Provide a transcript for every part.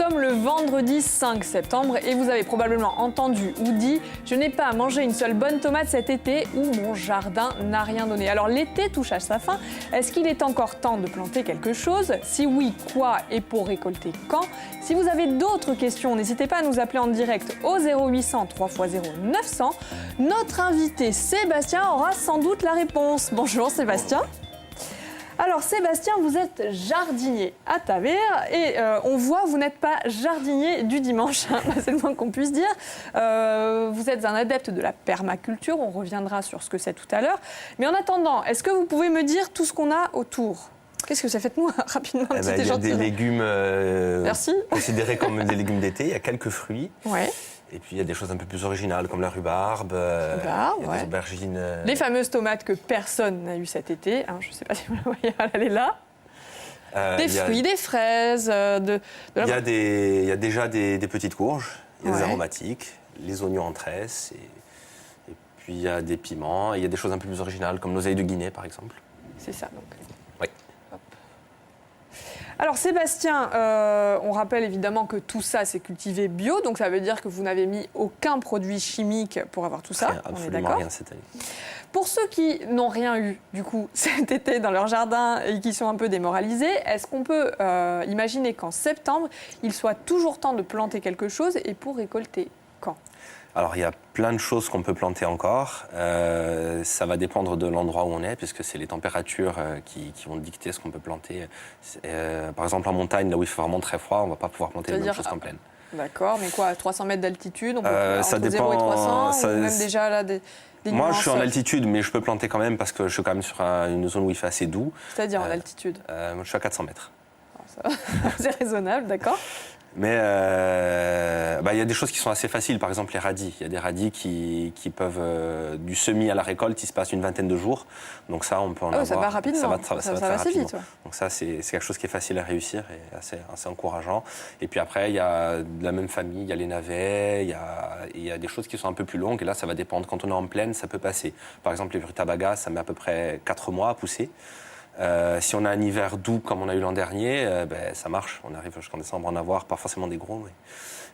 sommes le vendredi 5 septembre et vous avez probablement entendu ou dit « Je n'ai pas mangé une seule bonne tomate cet été » ou « Mon jardin n'a rien donné ». Alors l'été touche à sa fin. Est-ce qu'il est encore temps de planter quelque chose? Si oui, quoi et pour récolter quand? Si vous avez d'autres questions, n'hésitez pas à nous appeler en direct au 0800 3x0 900. Notre invité Sébastien aura sans doute la réponse. Bonjour Sébastien. Alors Sébastien, vous êtes jardinier à Tavers et on voit vous n'êtes pas jardinier du dimanche, hein, c'est le moins qu'on puisse dire. Vous êtes un adepte de la permaculture, on reviendra sur ce que c'est tout à l'heure. Mais en attendant, est-ce que vous pouvez me dire tout ce qu'on a autour? Qu'est-ce que ça fait de moi rapidement? Il y a des légumes considérés comme des légumes d'été, il y a quelques fruits. Ouais. Et puis il y a des choses un peu plus originales comme la rhubarbe, des aubergines. Les fameuses tomates que personne n'a eues cet été, hein, je ne sais pas si vous la voyez, elle est là. Des fruits, des fraises. Il y a déjà des petites courges, il y a des aromatiques, les oignons en tresse, et puis il y a des piments, et il y a des choses un peu plus originales comme l'oseille de Guinée par exemple. C'est ça donc. Oui. Hop. Alors Sébastien, on rappelle évidemment que tout ça c'est cultivé bio, donc ça veut dire que vous n'avez mis aucun produit chimique pour avoir tout ça. Rien, absolument rien cette année. Pour ceux qui n'ont rien eu du coup cet été dans leur jardin et qui sont un peu démoralisés, est-ce qu'on peut imaginer qu'en septembre, il soit toujours temps de planter quelque chose et pour récolter quand? Alors, il y a plein de choses qu'on peut planter encore. Ça va dépendre de l'endroit où on est, puisque c'est les températures qui vont dicter ce qu'on peut planter. Par exemple, en montagne, là où il fait vraiment très froid, on ne va pas pouvoir planter les mêmes choses qu'en plaine. D'accord, mais quoi, à 300 mètres d'altitude, on peut ça entre dépend, 0 et 300 ou même déjà là des Moi, je suis en altitude, mais je peux planter quand même parce que je suis quand même sur une zone où il fait assez doux. C'est-à-dire en altitude Moi, je suis à 400 mètres. C'est raisonnable, d'accord. Mais il y a des choses qui sont assez faciles, par exemple les radis. Il y a des radis qui peuvent, du semis à la récolte, il se passe une vingtaine de jours. Donc ça, on peut en avoir. Ça va rapidement, ça va assez vite. Ouais. Donc ça, c'est quelque chose qui est facile à réussir et assez encourageant. Et puis après, il y a de la même famille, il y a les navets, il y a des choses qui sont un peu plus longues. Et là, ça va dépendre. Quand on est en plaine, ça peut passer. Par exemple, les rutabagas, ça met à peu près 4 mois à pousser. Si on a un hiver doux comme on a eu l'an dernier, ça marche. On arrive jusqu'en décembre à en avoir, pas forcément des gros. Mais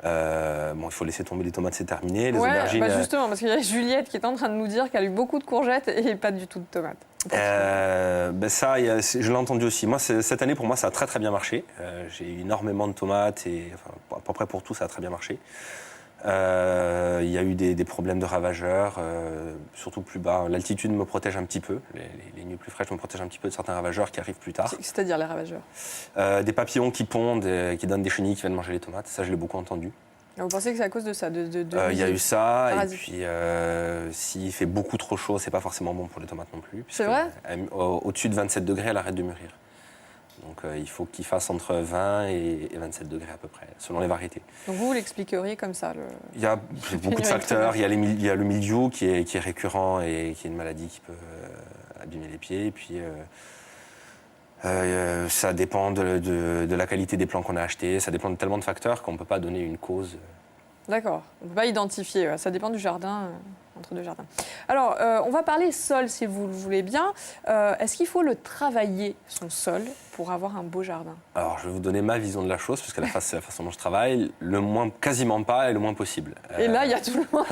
il faut laisser tomber les tomates, c'est terminé. Les aubergines. Justement, parce qu'il y a Juliette qui est en train de nous dire qu'elle a eu beaucoup de courgettes et pas du tout de tomates. Je l'ai entendu aussi. Moi, cette année, pour moi, ça a très très bien marché. J'ai eu énormément de tomates et à peu près pour tout, ça a très bien marché. Il y a eu des problèmes de ravageurs, surtout plus bas. L'altitude me protège un petit peu. Les nuits plus fraîches me protègent un petit peu de certains ravageurs qui arrivent plus tard. C'est-à-dire les ravageurs? Des papillons qui pondent, qui donnent des chenilles qui viennent manger les tomates. Ça, je l'ai beaucoup entendu. Vous pensez que c'est à cause de ça? Il y a eu ça, et puis s'il fait beaucoup trop chaud, c'est pas forcément bon pour les tomates non plus. C'est vrai? Au-dessus de 27 degrés, elle arrête de mûrir. Donc il faut qu'il fasse entre 20 et 27 degrés à peu près, selon les variétés. Donc vous l'expliqueriez comme ça? Il y a beaucoup de facteurs. Il y a le mildiou qui est récurrent et qui est une maladie qui peut abîmer les pieds. Et puis ça dépend de la qualité des plants qu'on a achetés. Ça dépend de tellement de facteurs qu'on ne peut pas donner une cause. D'accord, on ne peut pas identifier, ça dépend du jardin, entre deux jardins. Alors, on va parler sol, si vous le voulez bien. Est-ce qu'il faut le travailler, son sol, pour avoir un beau jardin? Alors, je vais vous donner ma vision de la chose, parce que c'est la façon dont je travaille, le moins, quasiment pas et le moins possible. Et là, il y a tout le monde,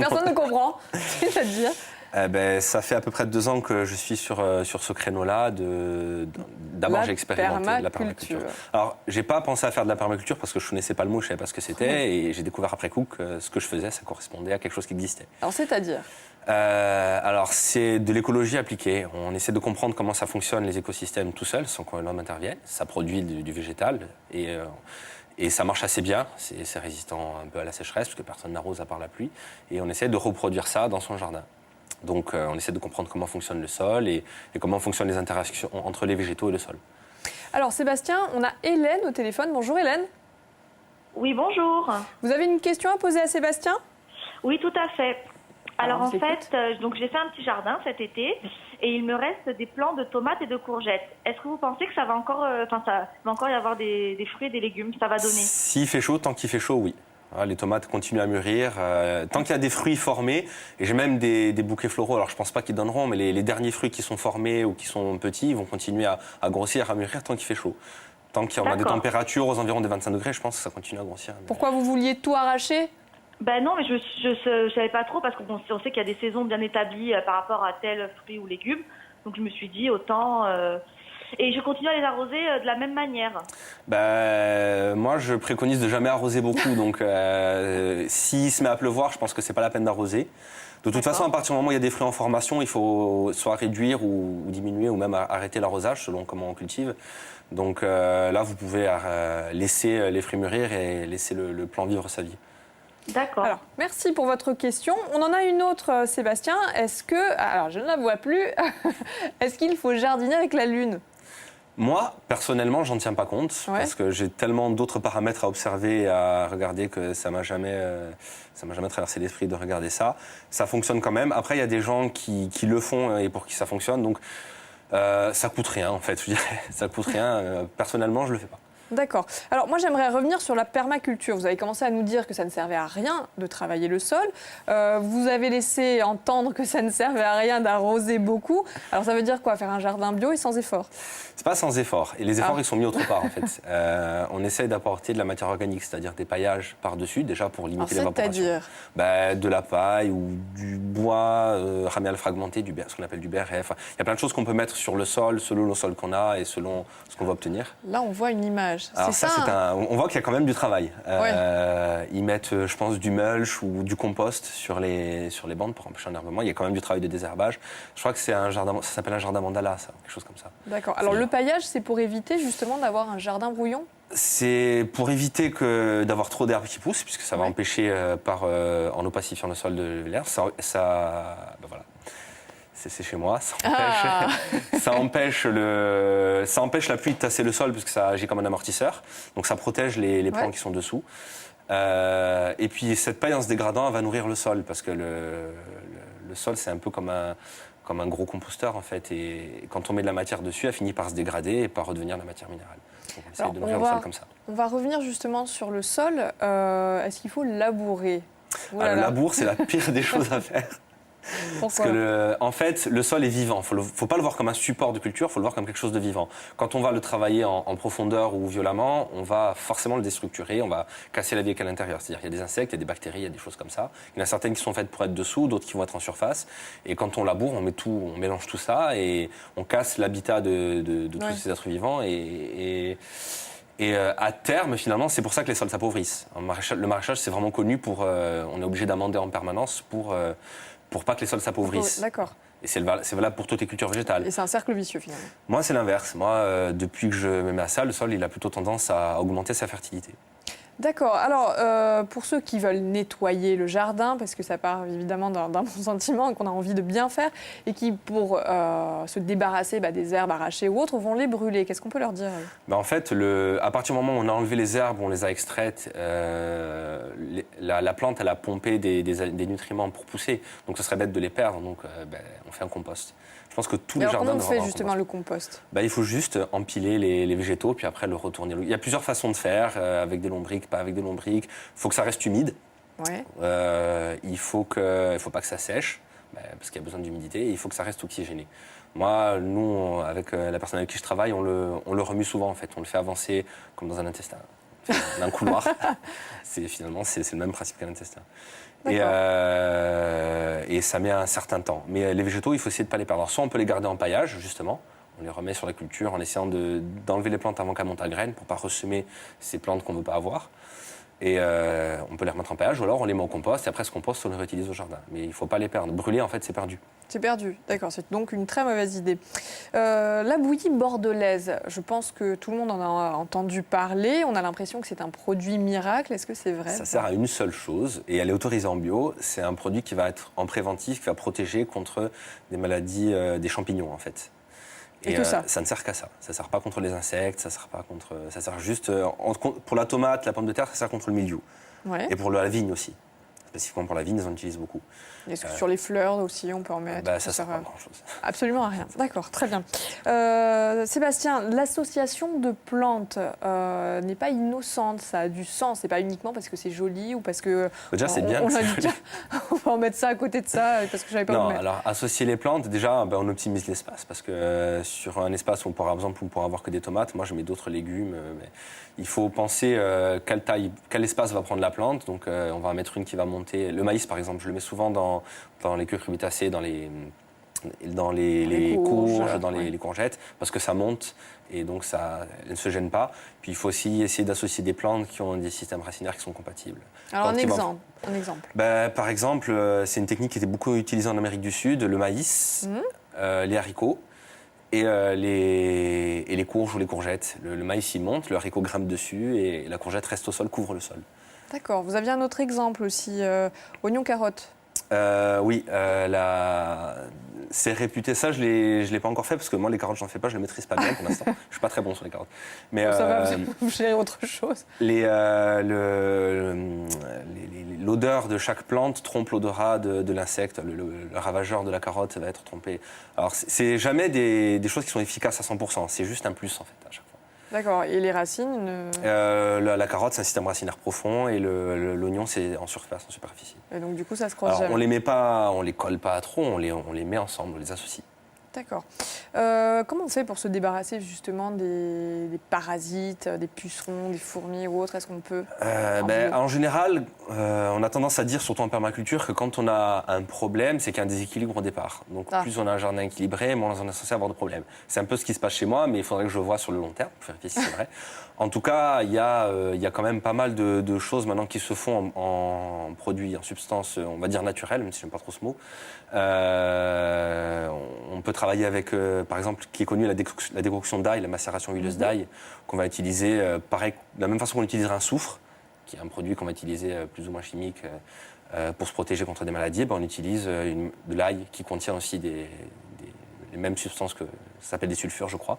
personne ne comprend, c'est-à-dire ça fait à peu près 2 ans que je suis sur ce créneau-là. D'abord, j'ai expérimenté de la permaculture. Alors, j'ai pas pensé à faire de la permaculture parce que je connaissais pas le mot, je savais pas ce que c'était, et j'ai découvert après coup que ce que je faisais, ça correspondait à quelque chose qui existait. Alors, c'est-à-dire alors, c'est de l'écologie appliquée. On essaie de comprendre comment ça fonctionne les écosystèmes tout seul, sans que l'homme intervienne. Ça produit du végétal et ça marche assez bien. C'est résistant un peu à la sécheresse parce que personne n'arrose à part la pluie. Et on essaie de reproduire ça dans son jardin. Donc on essaie de comprendre comment fonctionne le sol et comment fonctionnent les interactions entre les végétaux et le sol. Alors Sébastien, on a Hélène au téléphone. Bonjour Hélène. Oui, bonjour. Vous avez une question à poser à Sébastien? Oui, tout à fait. Alors en fait, donc j'ai fait un petit jardin cet été et il me reste des plants de tomates et de courgettes. Est-ce que vous pensez que ça va encore, ça va encore y avoir des fruits et des légumes? Ça va donner? S'il fait chaud, tant qu'il fait chaud, oui. Les tomates continuent à mûrir. Tant qu'il y a des fruits formés, et j'ai même des bouquets floraux, alors je ne pense pas qu'ils donneront, mais les derniers fruits qui sont formés ou qui sont petits, ils vont continuer à grossir, à mûrir tant qu'il fait chaud. Tant qu'il y aura des D'accord. températures aux environs des 25 degrés, je pense que ça continue à grossir. Mais- Pourquoi vous vouliez tout arracher? Ben non, mais je savais pas trop parce qu'on sait qu'il y a des saisons bien établies par rapport à tel fruit ou légume. Donc je me suis dit autant. Et je continue à les arroser de la même manière. Moi, je préconise de jamais arroser beaucoup. Donc, s'il se met à pleuvoir, je pense que c'est pas la peine d'arroser. De toute façon, à partir du moment où il y a des fruits en formation, il faut soit réduire ou diminuer ou même arrêter l'arrosage selon comment on cultive. Donc là, vous pouvez laisser les fruits mûrir et laisser le plant vivre sa vie. D'accord. Alors, merci pour votre question. On en a une autre, Sébastien. Est-ce que, alors je ne la vois plus, est-ce qu'il faut jardiner avec la lune? Moi, personnellement, j'en tiens pas compte parce que j'ai tellement d'autres paramètres à observer et à regarder que ça m'a jamais traversé l'esprit de regarder ça. Ça fonctionne quand même. Après, il y a des gens qui le font et pour qui ça fonctionne. Donc, ça coûte rien, en fait. Je dirais, ça coûte rien. Personnellement, je le fais pas. D'accord. Alors moi j'aimerais revenir sur la permaculture. Vous avez commencé à nous dire que ça ne servait à rien de travailler le sol. Vous avez laissé entendre que ça ne servait à rien d'arroser beaucoup. Alors ça veut dire quoi? Faire un jardin bio et sans effort? C'est pas sans effort. Et les efforts, ils sont mis autre part, en fait. On essaye d'apporter de la matière organique, c'est-à-dire des paillages par-dessus, déjà pour limiter l'évaporation. C'est-à-dire de la paille ou du bois ramial fragmenté, ce qu'on appelle du béret. Enfin, il y a plein de choses qu'on peut mettre sur le sol, selon le sol qu'on a et selon ce qu'on va obtenir. Là, on voit une image. Alors on voit qu'il y a quand même du travail. Ils mettent, je pense, du mulch ou du compost sur les bandes pour empêcher l'enherbement. Il y a quand même du travail de désherbage. Je crois que c'est ça s'appelle un jardin mandala, ça, quelque chose comme ça. D'accord. Alors le paillage, c'est pour éviter justement d'avoir un jardin brouillon? C'est pour éviter d'avoir trop d'herbes qui poussent, puisque ça va empêcher, en opacifiant le sol de l'air, voilà. C'est chez moi, ça empêche la pluie de tasser le sol puisque ça agit comme un amortisseur. Donc ça protège les plants qui sont dessous. Et puis cette paille en se dégradant, elle va nourrir le sol parce que le sol c'est un peu comme un gros composteur en fait. Et quand on met de la matière dessus, elle finit par se dégrader et par redevenir de la matière minérale. Donc on essaie de nourrir le sol comme ça. On va revenir justement sur le sol. Est-ce qu'il faut labourer? Le labour, c'est la pire des choses à faire. Pourquoi? Parce que en fait, le sol est vivant. Faut pas le voir comme un support de culture, faut le voir comme quelque chose de vivant. Quand on va le travailler en profondeur ou violemment, on va forcément le déstructurer, on va casser la vie qu'il y a à l'intérieur. C'est-à-dire qu'il y a des insectes, il y a des bactéries, il y a des choses comme ça. Il y en a certaines qui sont faites pour être dessous, d'autres qui vont être en surface. Et quand on laboure, on mélange tout ça et on casse l'habitat de tous ces êtres vivants. Et à terme, finalement, c'est pour ça que les sols s'appauvrissent. Le maraîchage, c'est vraiment connu pour... on est obligé d'amender en permanence pour pas que les sols s'appauvrissent. D'accord. Et c'est valable pour toutes les cultures végétales. Et c'est un cercle vicieux finalement. Moi, c'est l'inverse. Moi, depuis que je me mets à ça, le sol, il a plutôt tendance à augmenter sa fertilité. D'accord. Alors, pour ceux qui veulent nettoyer le jardin, parce que ça part évidemment d'un bon sentiment et qu'on a envie de bien faire, et qui, pour se débarrasser des herbes arrachées ou autres, vont les brûler, qu'est-ce qu'on peut leur dire? En fait, à partir du moment où on a enlevé les herbes, on les a extraites, la plante, elle a pompé des nutriments pour pousser. Donc, ce serait bête de les perdre. Donc, on fait un compost. Je pense que tous les jardins comment on devraient fait avoir un justement compost. le compost? Il faut juste empiler les végétaux, puis après le retourner. Il y a plusieurs façons de faire, avec des lombriques, pas avec des lombriques. Il faut que ça reste humide. Ouais. Il faut pas que ça sèche, parce qu'il y a besoin d'humidité, et il faut que ça reste oxygéné. Moi, nous, avec la personne avec qui je travaille, on le remue souvent, en fait. On le fait avancer comme dans un intestin, d'un couloir. Finalement, c'est le même principe qu'un intestin. Et ça met un certain temps. Mais les végétaux, il faut essayer de ne pas les perdre. Alors, soit on peut les garder en paillage, justement. On les remet sur la culture en essayant d'enlever les plantes avant qu'elles montent à graines pour ne pas ressemer ces plantes qu'on ne veut pas avoir. Et on peut les remettre en paillage ou alors on les met au compost et après ce compost on le réutilise au jardin. Mais il ne faut pas les perdre. Brûler en fait c'est perdu. C'est perdu, d'accord, c'est donc une très mauvaise idée. La bouillie bordelaise, je pense que tout le monde en a entendu parler. On a l'impression que c'est un produit miracle. Est-ce que c'est vrai? Ça sert à une seule chose et elle est autorisée en bio. C'est un produit qui va être en préventif, qui va protéger contre des maladies des champignons en fait. Et ça ne sert qu'à ça. Ça ne sert pas contre les insectes, ça sert juste... pour la tomate, la pomme de terre, ça sert contre le mildiou. Ouais. Et pour la vigne aussi. Spécifiquement pour la vigne, ils en utilisent beaucoup. Est-ce que sur les fleurs aussi, on peut en mettre? Ça sert pas à grand-chose. Absolument à rien. D'accord, très bien. Sébastien, l'association de plantes n'est pas innocente, ça a du sens. C'est pas uniquement parce que c'est joli ou parce que déjà, c'est bien. On a dit, tiens, on va en mettre ça à côté de ça parce que j'avais pas. Non, alors associer les plantes, déjà, on optimise l'espace parce que sur un espace où par exemple, on pourra avoir que des tomates, moi je mets d'autres légumes. Mais il faut penser quel espace va prendre la plante. Donc, on va en mettre une qui va monter. Le maïs, par exemple, je le mets souvent dans les cucurbitacées, dans les courges, dans les courgettes, parce que ça monte et donc ça ne se gêne pas. Puis il faut aussi essayer d'associer des plantes qui ont des systèmes racinaires qui sont compatibles. Alors un exemple. Par exemple, c'est une technique qui était beaucoup utilisée en Amérique du Sud, le maïs, les haricots et les courges ou les courgettes. Le maïs, il monte, le haricot grimpe dessus et la courgette reste au sol, couvre le sol. D'accord. Vous aviez un autre exemple aussi, oignon-carotte. Oui, c'est réputé. Ça, je l'ai pas encore fait parce que moi, les carottes, j'en fais pas, je les maîtrise pas bien pour l'instant. Je suis pas très bon sur les carottes. Mais ça va, vous gérez autre chose. L'odeur de chaque plante trompe l'odorat de l'insecte. Le ravageur de la carotte va être trompé. Alors, c'est jamais des choses qui sont efficaces à 100%. C'est juste un plus en fait à chaque fois. D'accord. Et les racines la carotte, c'est un système racinaire profond et l'oignon, c'est en surface, en superficie. Et donc, du coup, ça se croise Alors, jamais. on les colle pas trop, on les met ensemble, on les associe. D'accord. Comment on fait pour se débarrasser justement des parasites, des pucerons, des fourmis ou autres? Est-ce qu'on peut En général, on a tendance à dire, surtout en permaculture, que quand on a un problème, c'est qu'il y a un déséquilibre au départ. Donc plus on a un jardin équilibré, moins on est censé avoir de problèmes. C'est un peu ce qui se passe chez moi, mais il faudrait que je vois sur le long terme pour vérifier si c'est vrai. En tout cas, il y a quand même pas mal de choses maintenant qui se font en produits, en substances, on va dire naturelles, même si j'aime pas trop ce mot. On peut travailler avec, par exemple, qui est connu la décoction d'ail, la macération huileuse d'ail, qu'on va utiliser, pareil, de la même façon qu'on utiliserait un soufre, qui est un produit qu'on va utiliser plus ou moins chimique pour se protéger contre des maladies. On utilise de l'ail qui contient aussi les mêmes substances que ça s'appelle des sulfures, je crois,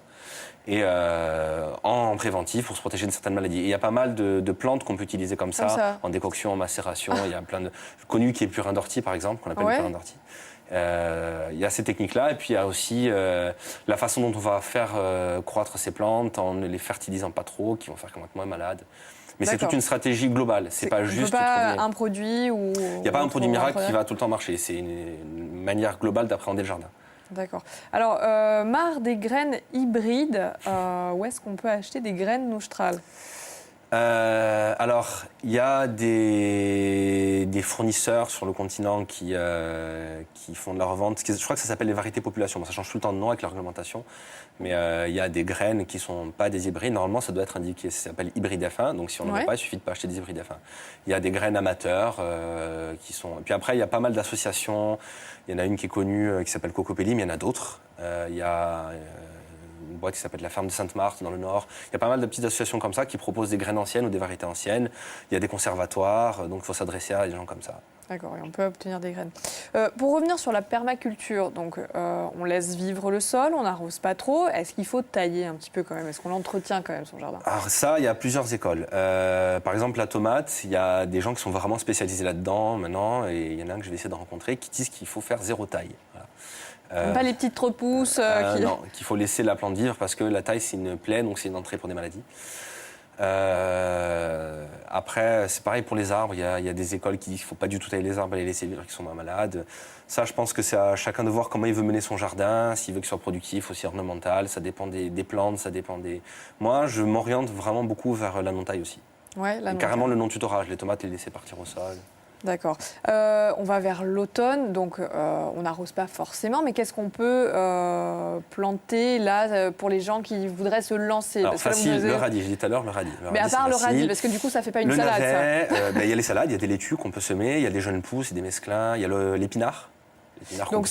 et en préventif pour se protéger de certaines maladies. Et il y a pas mal de plantes qu'on peut utiliser comme ça, en décoction, en macération. Il y a plein de connu qui est purin d'ortie, par exemple, qu'on appelle le purin d'ortie. Il y a ces techniques-là, et puis il y a aussi la façon dont on va faire croître ces plantes en ne les fertilisant pas trop, qui vont faire qu'elles vont être moins malades. Mais c'est toute une stratégie globale. C'est pas juste un produit ou. Il n'y a pas un produit miracle qui va tout le temps marcher. C'est une manière globale d'appréhender le jardin. D'accord. Alors, marre des graines hybrides, où est-ce qu'on peut acheter des graines Noustral? Alors, il y a des fournisseurs sur le continent qui font de la revente. Je crois que ça s'appelle les variétés population. Ça change tout le temps de nom avec la réglementation. Mais il y a des graines qui ne sont pas des hybrides. Normalement, ça doit être indiqué. Ça s'appelle hybride F1. Donc, si on n'en a pas, il suffit de pas acheter des hybrides F1. Il y a des graines amateurs qui sont... Et puis après, il y a pas mal d'associations. Il y en a une qui est connue qui s'appelle Cocopelli, mais il y en a d'autres. Il y a... une boîte qui s'appelle la Ferme de Sainte-Marthe dans le Nord. Il y a pas mal de petites associations comme ça qui proposent des graines anciennes ou des variétés anciennes. Il y a des conservatoires, donc il faut s'adresser à des gens comme ça. D'accord, et on peut obtenir des graines. Pour revenir sur la permaculture, donc on laisse vivre le sol, on n'arrose pas trop. Est-ce qu'il faut tailler un petit peu quand même? Est-ce qu'on l'entretient quand même, son jardin? Alors ça, il y a plusieurs écoles. Par exemple, la tomate, il y a des gens qui sont vraiment spécialisés là-dedans maintenant, et il y en a un que je vais essayer de rencontrer qui disent qu'il faut faire zéro taille. Voilà. Pas les petites repousses Non, qu'il faut laisser la plante vivre parce que la taille, c'est une plaie, donc c'est une entrée pour des maladies. Après, c'est pareil pour les arbres. Il y a des écoles qui disent qu'il ne faut pas du tout tailler les arbres et les laisser vivre, qui sont moins malades. Ça, je pense que c'est à chacun de voir comment il veut mener son jardin, s'il veut qu'il soit productif, aussi ornemental. Ça dépend des plantes, ça dépend des... Moi, je m'oriente vraiment beaucoup vers la non-taille aussi. Ouais, carrément le non-tutorage. Les tomates, les laisser partir au sol. D'accord. On va vers l'automne, donc on n'arrose pas forcément, mais qu'est-ce qu'on peut planter là pour les gens qui voudraient se lancer? Alors, facile, le radis, je disais tout à l'heure, le radis. Mais à part le radis, parce que du coup ça ne fait pas une salade. Navet, il y a les salades, il y a des laitues qu'on peut semer, il y a des jeunes pousses, des mesclins, il y a l'épinard. Donc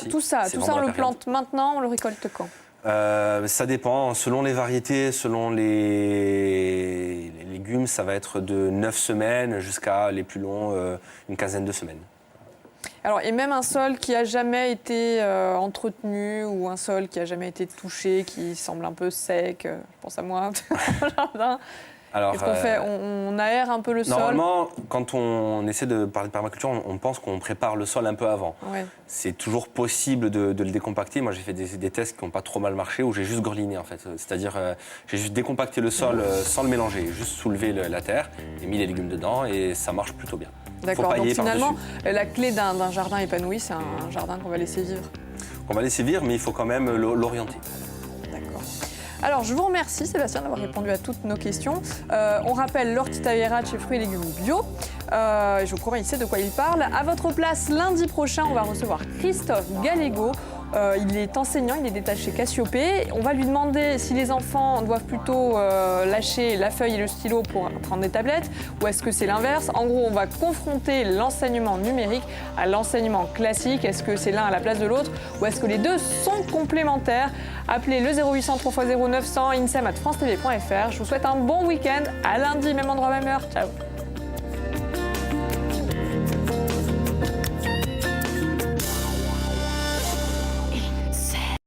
tout ça on le plante maintenant, on le récolte quand? Ça dépend, selon les variétés, selon les légumes, ça va être de 9 semaines jusqu'à les plus longs, une quinzaine de semaines. Alors, et même un sol qui n'a jamais été entretenu ou un sol qui n'a jamais été touché, qui semble un peu sec, je pense à moi, dans le jardin, Alors, Qu'est-ce qu'on fait? On aère un peu le sol? Normalement, quand on essaie de parler de permaculture, on pense qu'on prépare le sol un peu avant. Ouais. C'est toujours possible de le décompacter. Moi, j'ai fait des tests qui n'ont pas trop mal marché, où j'ai juste greliné, en fait. C'est-à-dire, j'ai juste décompacté le sol sans le mélanger, juste soulevé la terre et mis les légumes dedans, et ça marche plutôt bien. D'accord, donc finalement, la clé d'un jardin épanoui, c'est un jardin qu'on va laisser vivre. On va laisser vivre, mais il faut quand même l'orienter. D'accord. Alors, je vous remercie, Sébastien, d'avoir répondu à toutes nos questions. On rappelle l'Ortita Vera chez Fruits et Légumes Bio. Je crois qu'il sait de quoi il parle. À votre place, lundi prochain, on va recevoir Christophe Gallego. Il est enseignant, il est détaché Cassiopée. On va lui demander si les enfants doivent plutôt lâcher la feuille et le stylo pour prendre des tablettes, ou est-ce que c'est l'inverse. En gros, on va confronter l'enseignement numérique à l'enseignement classique. Est-ce que c'est l'un à la place de l'autre, ou est-ce que les deux sont complémentaires? Appelez le 0800 3x0 900, insem@francetv.fr. Je vous souhaite un bon week-end. À lundi, même endroit, même heure. Ciao.